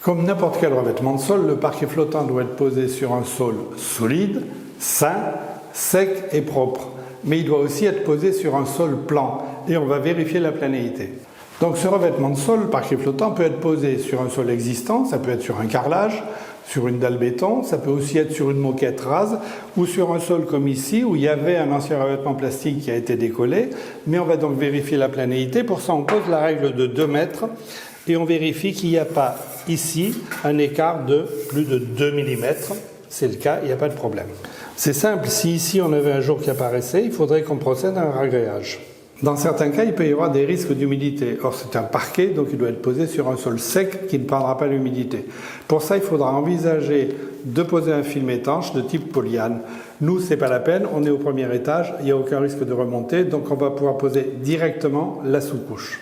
Comme n'importe quel revêtement de sol, le parquet flottant doit être posé sur un sol solide, sain, sec et propre. Mais il doit aussi être posé sur un sol plan et on va vérifier la planéité. Donc ce revêtement de sol, le parquet flottant, peut être posé sur un sol existant, ça peut être sur un carrelage, sur une dalle béton, ça peut aussi être sur une moquette rase ou sur un sol comme ici où il y avait un ancien revêtement plastique qui a été décollé, mais on va donc vérifier la planéité. Pour ça on pose la règle de 2 mètres et on vérifie qu'il n'y a pas ici un écart de plus de 2 mm. C'est le cas, il n'y a pas de problème. C'est simple, si ici on avait un jour qui apparaissait, il faudrait qu'on procède à un ragréage. Dans certains cas, il peut y avoir des risques d'humidité. Or, c'est un parquet, donc il doit être posé sur un sol sec qui ne prendra pas l'humidité. Pour ça, il faudra envisager de poser un film étanche de type polyane. Nous, c'est pas la peine, on est au premier étage, il n'y a aucun risque de remonter, donc on va pouvoir poser directement la sous-couche.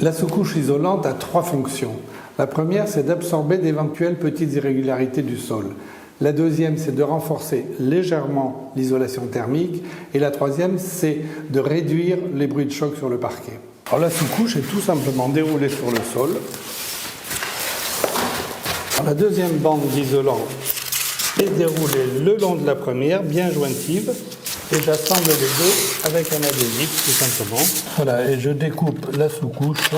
La sous-couche isolante a 3 fonctions. La première, c'est d'absorber d'éventuelles petites irrégularités du sol. La deuxième, c'est de renforcer légèrement l'isolation thermique. Et la troisième, c'est de réduire les bruits de choc sur le parquet. Alors la sous-couche est tout simplement déroulée sur le sol. Alors, la deuxième bande d'isolant est déroulée le long de la première, bien jointive. Et j'assemble les deux avec un adhésif, tout simplement. Voilà, et je découpe la sous-couche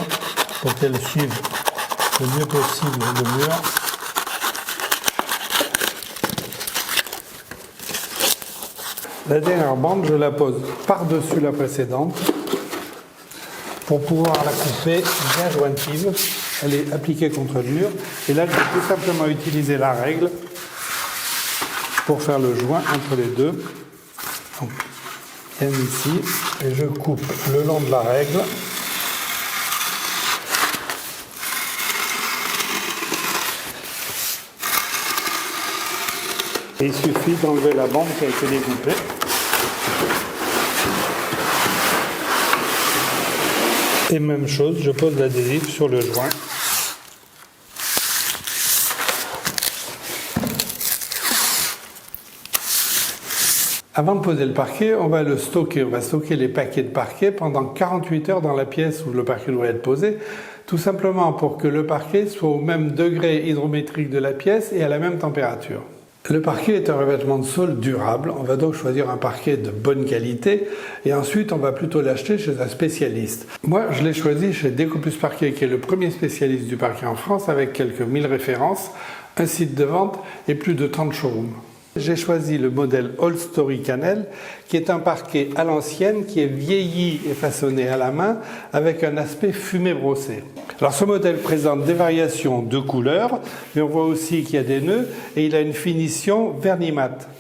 pour qu'elle suive le mieux possible le mur. La dernière bande, je la pose par-dessus la précédente pour pouvoir la couper bien jointive. Elle est appliquée contre le mur. Et là, je vais tout simplement utiliser la règle pour faire le joint entre les deux. Donc, bien ici. Et je coupe le long de la règle. Et il suffit d'enlever la bande qui a été découpée. Et même chose, je pose l'adhésif sur le joint. Avant de poser le parquet, on va le stocker. On va stocker les paquets de parquet pendant 48 heures dans la pièce où le parquet doit être posé, tout simplement pour que le parquet soit au même degré hydrométrique de la pièce et à la même température. Le parquet est un revêtement de sol durable, on va donc choisir un parquet de bonne qualité et ensuite on va plutôt l'acheter chez un spécialiste. Moi je l'ai choisi chez Découpus Parquet qui est le premier spécialiste du parquet en France avec quelques 1000 références, un site de vente et plus de 30 showrooms. J'ai choisi le modèle All Story Cannelle qui est un parquet à l'ancienne qui est vieilli et façonné à la main avec un aspect fumé brossé. Alors ce modèle présente des variations de couleurs, mais on voit aussi qu'il y a des nœuds et il a une finition vernis mat.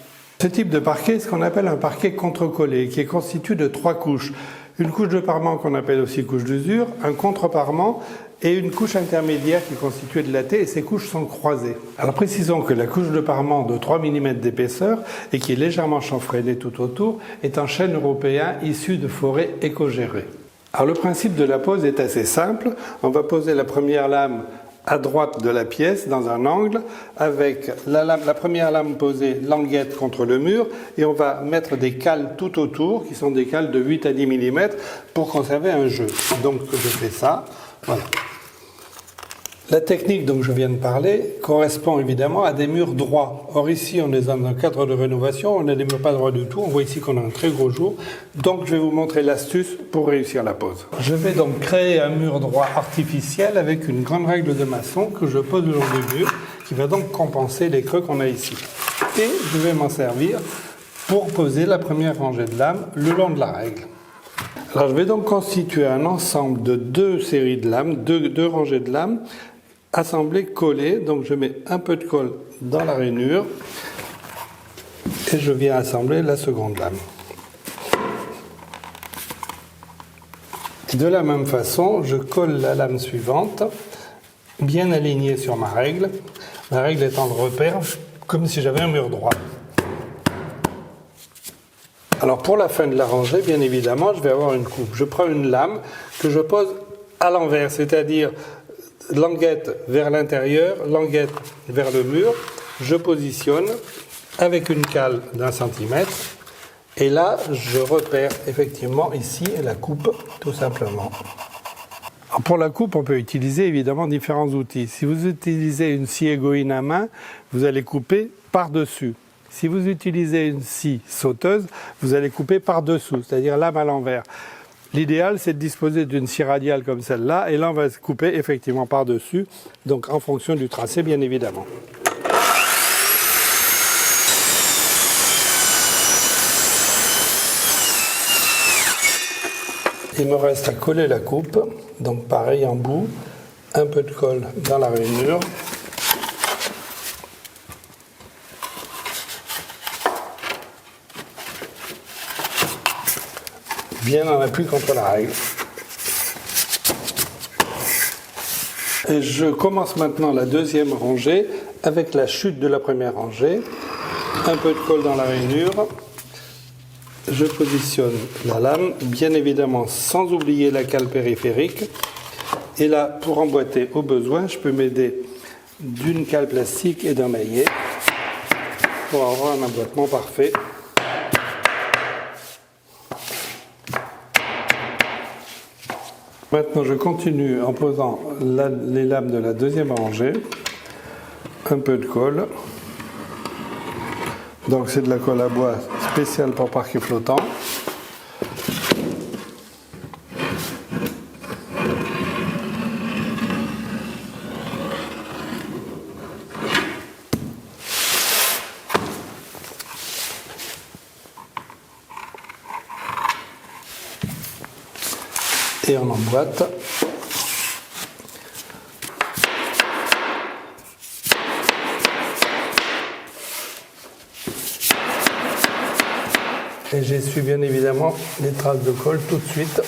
Ce type de parquet est ce qu'on appelle un parquet contre-collé qui est constitué de 3 couches. Une couche de parement qu'on appelle aussi couche d'usure, un contre-parement et une couche intermédiaire qui est constituée de latté et ces couches sont croisées. Alors précisons que la couche de parement de 3 mm d'épaisseur et qui est légèrement chanfreinée tout autour est un chêne européen issu de forêts éco-gérées. Alors le principe de la pose est assez simple. On va poser la première lame à droite de la pièce dans un angle avec la première lame posée languette contre le mur et on va mettre des cales tout autour qui sont des cales de 8 à 10 mm pour conserver un jeu. Donc je fais ça, voilà. La technique dont je viens de parler correspond évidemment à des murs droits. Or ici, on est dans un cadre de rénovation, on n'a des murs pas droits du tout, on voit ici qu'on a un très gros jour. Donc je vais vous montrer l'astuce pour réussir la pose. Je vais donc créer un mur droit artificiel avec une grande règle de maçon que je pose le long du mur, qui va donc compenser les creux qu'on a ici. Et je vais m'en servir pour poser la première rangée de lames le long de la règle. Alors je vais donc constituer un ensemble de 2 séries de lames, 2 rangées de lames, assemblées, collées. Donc je mets un peu de colle dans la rainure et je viens assembler la seconde lame. De la même façon, je colle la lame suivante, bien alignée sur ma règle étant le repère, comme si j'avais un mur droit. Alors pour la fin de la rangée, bien évidemment, je vais avoir une coupe. Je prends une lame que je pose à l'envers, c'est-à-dire languette vers l'intérieur, languette vers le mur. Je positionne avec une cale d'1 cm et là, je repère effectivement ici la coupe, tout simplement. Pour la coupe, on peut utiliser évidemment différents outils. Si vous utilisez une scie égoïne à main, vous allez couper par-dessus. Si vous utilisez une scie sauteuse, vous allez couper par-dessous, c'est-à-dire lame à l'envers. L'idéal, c'est de disposer d'une scie radiale comme celle-là, et là, on va se couper effectivement par-dessus, donc en fonction du tracé, bien évidemment. Il me reste à coller la coupe, donc pareil en bout, un peu de colle dans la rainure. Bien en appui contre la règle. Et je commence maintenant la deuxième rangée avec la chute de la première rangée. Un peu de colle dans la rainure. Je positionne la lame, bien évidemment sans oublier la cale périphérique. Et là, pour emboîter au besoin, je peux m'aider d'une cale plastique et d'un maillet pour avoir un emboîtement parfait. Maintenant, je continue en posant les lames de la deuxième rangée. Un peu de colle. Donc c'est de la colle à bois spéciale pour parquet flottant. Et on emboîte. Et j'essuie bien évidemment les traces de colle tout de suite,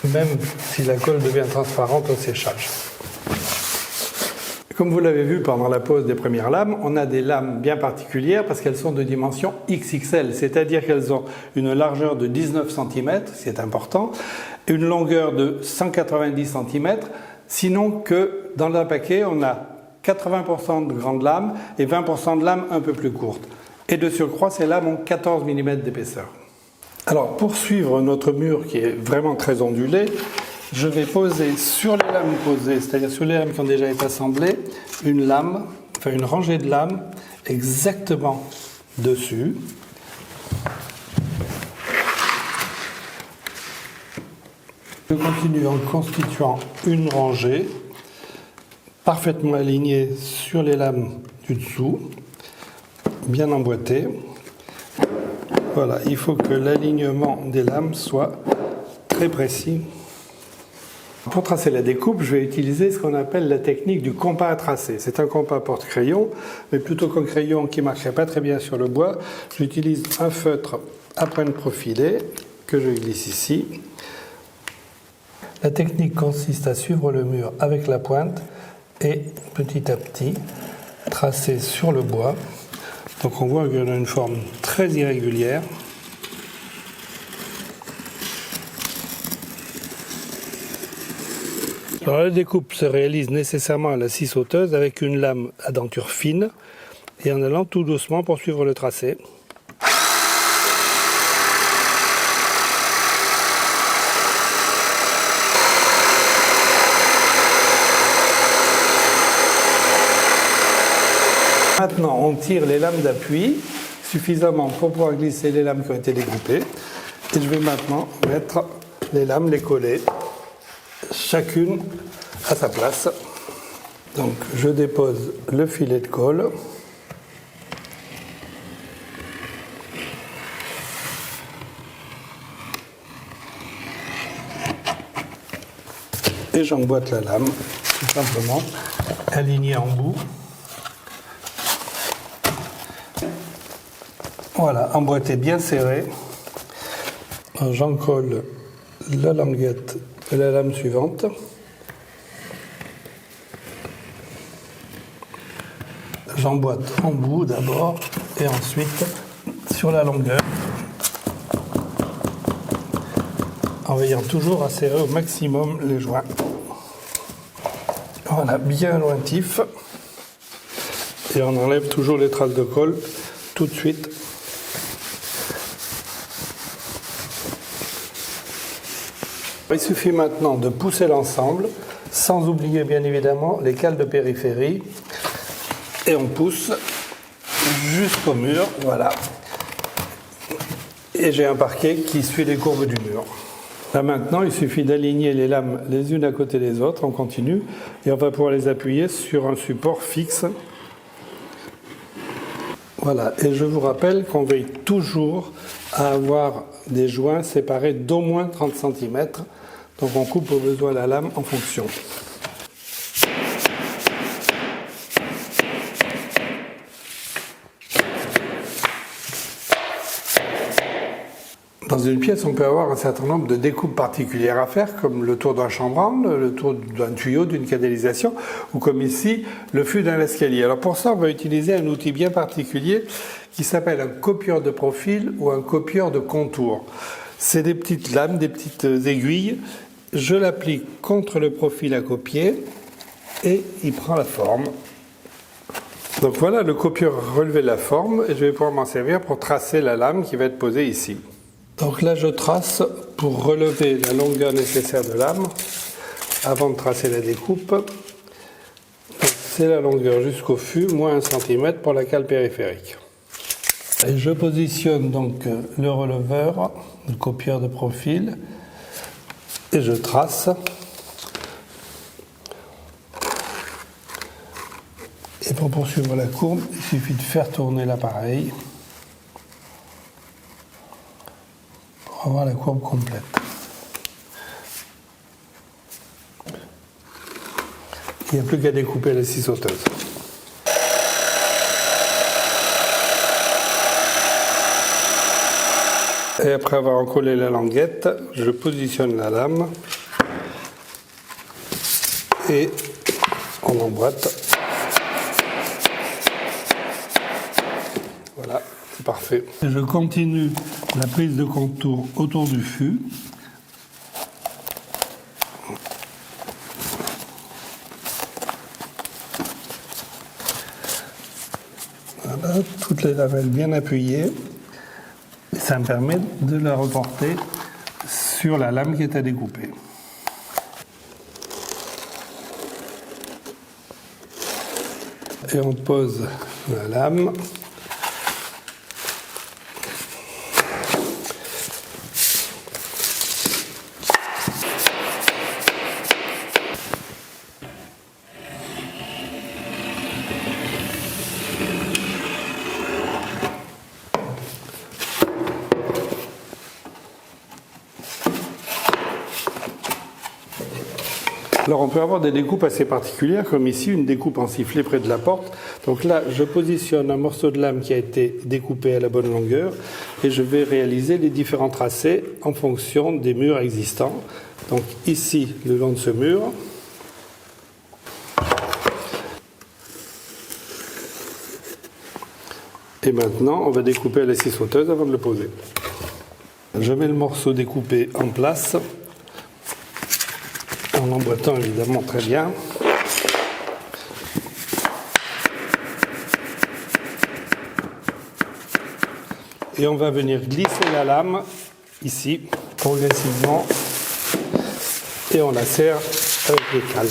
même si la colle devient transparente au séchage. Comme vous l'avez vu pendant la pose des premières lames, on a des lames bien particulières parce qu'elles sont de dimension XXL, c'est-à-dire qu'elles ont une largeur de 19 cm, c'est important, et une longueur de 190 cm, sinon que dans un paquet, on a 80% de grandes lames et 20% de lames un peu plus courtes. Et de surcroît, ces lames ont 14 mm d'épaisseur. Alors, pour suivre notre mur qui est vraiment très ondulé, je vais poser sur les lames posées, c'est-à-dire sur les lames qui ont déjà été assemblées, une rangée de lames exactement dessus. Je continue en constituant une rangée parfaitement alignée sur les lames du dessous, bien emboîtée. Voilà, il faut que l'alignement des lames soit très précis. Pour tracer la découpe, je vais utiliser ce qu'on appelle la technique du compas à tracer. C'est un compas porte-crayon, mais plutôt qu'un crayon qui ne marcherait pas très bien sur le bois, j'utilise un feutre à pointe profilée que je glisse ici. La technique consiste à suivre le mur avec la pointe et petit à petit tracer sur le bois. Donc on voit qu'il y a une forme très irrégulière. Alors, la découpe se réalise nécessairement à la scie sauteuse avec une lame à denture fine et en allant tout doucement pour suivre le tracé. Maintenant, on tire les lames d'appui suffisamment pour pouvoir glisser les lames qui ont été découpées. Et je vais maintenant mettre les lames, les coller, chacune à sa place. Donc je dépose le filet de colle. Et j'emboîte la lame, tout simplement, alignée en bout. Voilà, emboîté bien serré. J'encolle la languette de la lame suivante. J'emboîte en bout d'abord et ensuite sur la longueur, en veillant toujours à serrer au maximum les joints. Voilà, bien lointif. Et on enlève toujours les traces de colle tout de suite. Il suffit maintenant de pousser l'ensemble, sans oublier bien évidemment les cales de périphérie. Et on pousse jusqu'au mur, voilà. Et j'ai un parquet qui suit les courbes du mur. Là maintenant, il suffit d'aligner les lames les unes à côté des autres, on continue, et on va pouvoir les appuyer sur un support fixe. Voilà, et je vous rappelle qu'on veille toujours à avoir des joints séparés d'au moins 30 cm. Donc on coupe au besoin la lame en fonction. Dans une pièce, on peut avoir un certain nombre de découpes particulières à faire, comme le tour d'un chambranle, le tour d'un tuyau, d'une canalisation, ou comme ici, le fût d'un escalier. Alors pour ça, on va utiliser un outil bien particulier qui s'appelle un copieur de profil ou un copieur de contour. C'est des petites lames, des petites aiguilles. Je l'applique contre le profil à copier et il prend la forme. Donc voilà, le copieur a relevé la forme et je vais pouvoir m'en servir pour tracer la lame qui va être posée ici. Donc là, je trace pour relever la longueur nécessaire de lame avant de tracer la découpe. C'est la longueur jusqu'au fût, moins 1 cm pour la cale périphérique. Et je positionne donc le releveur, le copieur de profil, et je trace. Et pour poursuivre la courbe, il suffit de faire tourner l'appareil pour avoir la courbe complète. Il n'y a plus qu'à découper la scie sauteuse. Et après avoir encollé la languette, je positionne la lame et on emboîte. Voilà, c'est parfait. Et je continue la prise de contour autour du fût. Voilà, toutes les lamelles bien appuyées. Et ça me permet de la reporter sur la lame qui est à découper. Et on pose la lame. Alors on peut avoir des découpes assez particulières, comme ici, une découpe en sifflet près de la porte. Donc là, je positionne un morceau de lame qui a été découpé à la bonne longueur et je vais réaliser les différents tracés en fonction des murs existants. Donc ici, le long de ce mur. Et maintenant, on va découper à la scie sauteuse avant de le poser. Je mets le morceau découpé en place, en emboîtant évidemment très bien. Et on va venir glisser la lame ici, progressivement, et on la serre avec les cales.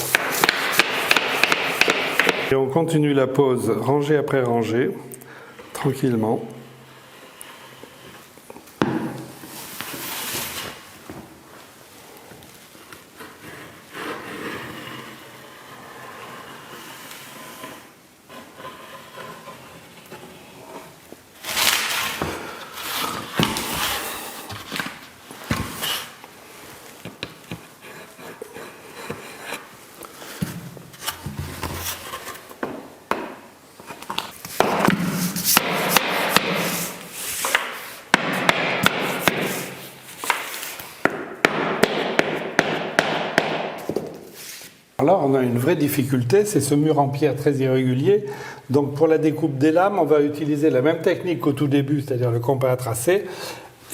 Et on continue la pose rangée après rangée, tranquillement. Alors on a une vraie difficulté, c'est ce mur en pierre très irrégulier. Donc pour la découpe des lames, on va utiliser la même technique qu'au tout début, c'est-à-dire le compas à tracer.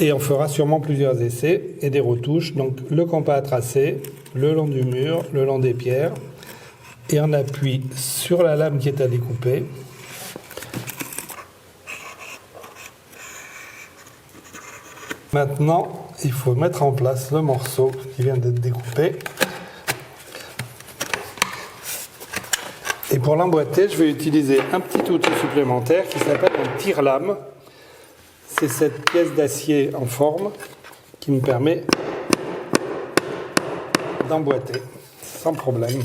Et on fera sûrement plusieurs essais et des retouches. Donc le compas à tracer, le long du mur, le long des pierres. Et on appuie sur la lame qui est à découper. Maintenant, il faut mettre en place le morceau qui vient d'être découpé. Et pour l'emboîter, je vais utiliser un petit outil supplémentaire qui s'appelle un tire-lame. C'est cette pièce d'acier en forme qui me permet d'emboîter sans problème.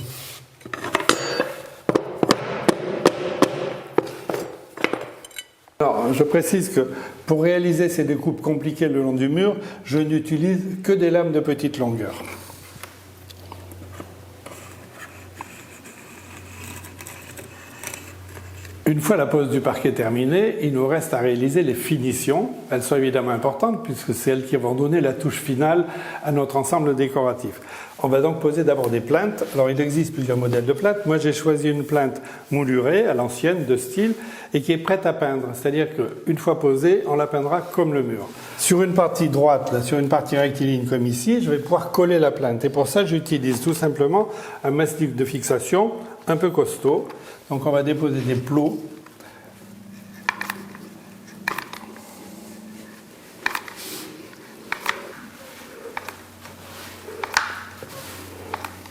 Alors, je précise que pour réaliser ces découpes compliquées le long du mur, je n'utilise que des lames de petite longueur. Une fois la pose du parquet terminée, il nous reste à réaliser les finitions. Elles sont évidemment importantes puisque c'est elles qui vont donner la touche finale à notre ensemble décoratif. On va donc poser d'abord des plinthes. Alors il existe plusieurs modèles de plinthes. Moi j'ai choisi une plinthe moulurée à l'ancienne de style et qui est prête à peindre. C'est-à-dire qu'une fois posée, on la peindra comme le mur. Sur une partie droite, là, sur une partie rectiligne comme ici, je vais pouvoir coller la plinthe. Et pour ça, j'utilise tout simplement un mastic de fixation un peu costaud. Donc on va déposer des plots.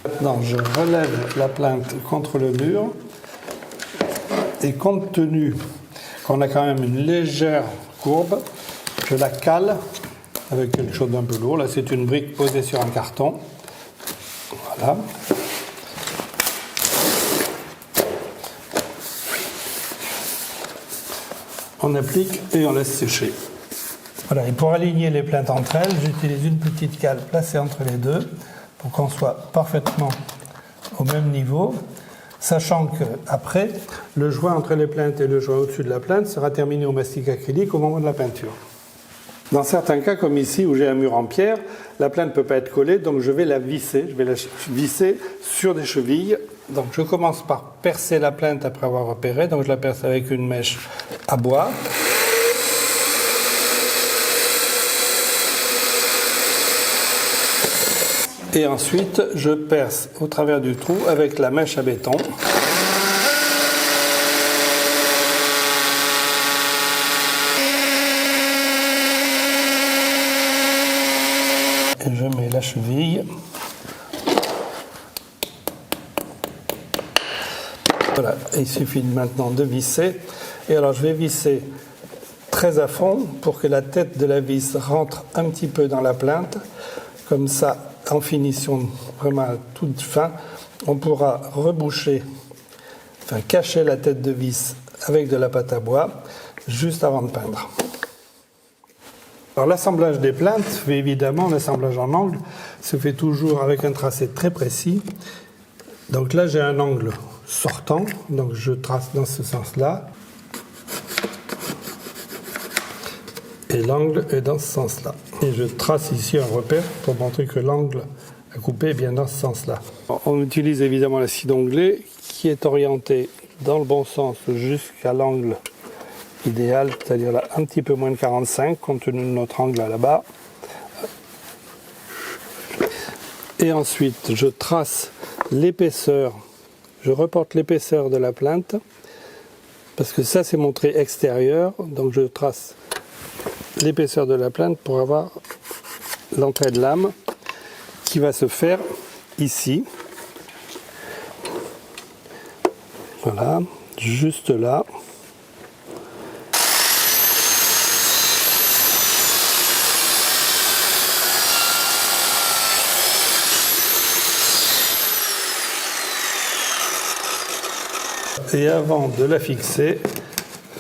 Maintenant, je relève la plinthe contre le mur. Et compte tenu qu'on a quand même une légère courbe, je la cale avec quelque chose d'un peu lourd. Là, c'est une brique posée sur un carton. Voilà. On applique et on laisse sécher. Voilà, et pour aligner les plinthes entre elles, j'utilise une petite cale placée entre les deux pour qu'on soit parfaitement au même niveau, sachant qu'après, le joint entre les plinthes et le joint au-dessus de la plinthe sera terminé au mastic acrylique au moment de la peinture. Dans certains cas, comme ici où j'ai un mur en pierre, la plinthe ne peut pas être collée, donc je vais la visser. Je vais la visser sur des chevilles. Donc je commence par percer la plinthe après avoir opéré. Donc je la perce avec une mèche à bois. Et ensuite, je perce au travers du trou avec la mèche à béton. Et je mets la cheville. Voilà, il suffit maintenant de visser. Et alors je vais visser très à fond pour que la tête de la vis rentre un petit peu dans la plinthe. Comme ça, en finition vraiment à toute fin, on pourra reboucher, enfin cacher la tête de vis avec de la pâte à bois juste avant de peindre. Alors l'assemblage des plinthes, évidemment, l'assemblage en angle se fait toujours avec un tracé très précis. Donc là, j'ai un angle sortant, donc je trace dans ce sens-là. Et l'angle est dans ce sens-là. Et je trace ici un repère pour montrer que l'angle à couper est bien dans ce sens-là. On utilise évidemment la scie d'onglet qui est orientée dans le bon sens jusqu'à l'angle idéal, c'est-à-dire là un petit peu moins de 45 compte tenu de notre angle là-bas. Et ensuite, je trace l'épaisseur, je reporte l'épaisseur de la plinthe parce que ça c'est mon trait extérieur, donc je trace l'épaisseur de la plinthe pour avoir l'entrée de lame qui va se faire ici. Voilà, juste là. Et avant de la fixer,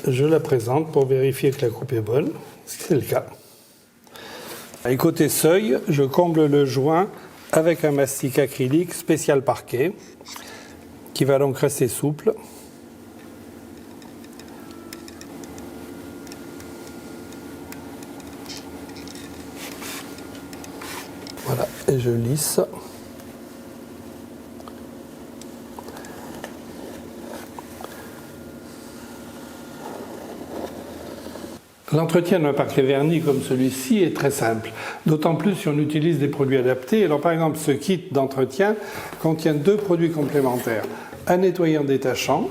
je la présente pour vérifier que la coupe est bonne. C'est le cas. Et côté seuil, je comble le joint avec un mastic acrylique spécial parquet qui va donc rester souple. Voilà, et je lisse. L'entretien d'un parquet verni comme celui-ci est très simple, d'autant plus si on utilise des produits adaptés. Alors par exemple, ce kit d'entretien contient 2 produits complémentaires, un nettoyant détachant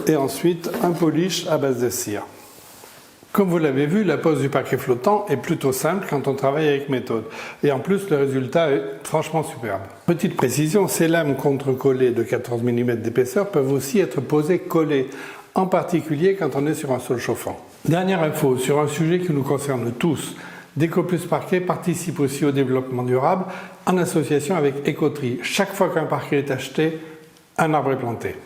et ensuite un polish à base de cire. Comme vous l'avez vu, la pose du parquet flottant est plutôt simple quand on travaille avec méthode. Et en plus, le résultat est franchement superbe. Petite précision, ces lames contre-collées de 14 mm d'épaisseur peuvent aussi être posées collées, en particulier quand on est sur un sol chauffant. Dernière info sur un sujet qui nous concerne tous. Décoplus Parquet participe aussi au développement durable en association avec Écoterie. Chaque fois qu'un parquet est acheté, un arbre est planté.